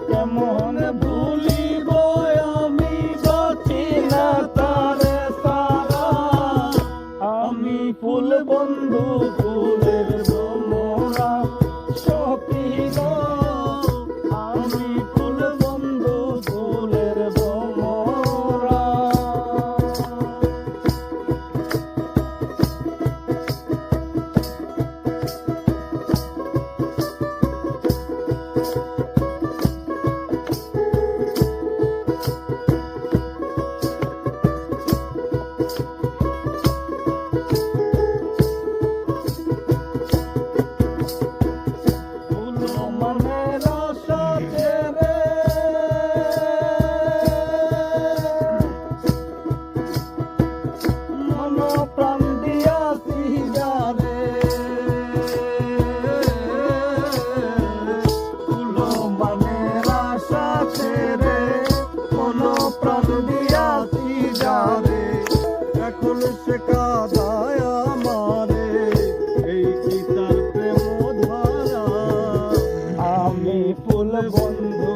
কেমন ভুলিব আমি বাঁচি না তারে সারা। আমি ফুল বন্ধু ফুলের ভ্রমরা সখী গো, আমি ফুল বন্ধু ফুলের ভ্রমরা। এখন সে কাদায় আমারে, এই কি তার প্রেম ধারা। আমি ফুল বন্ধু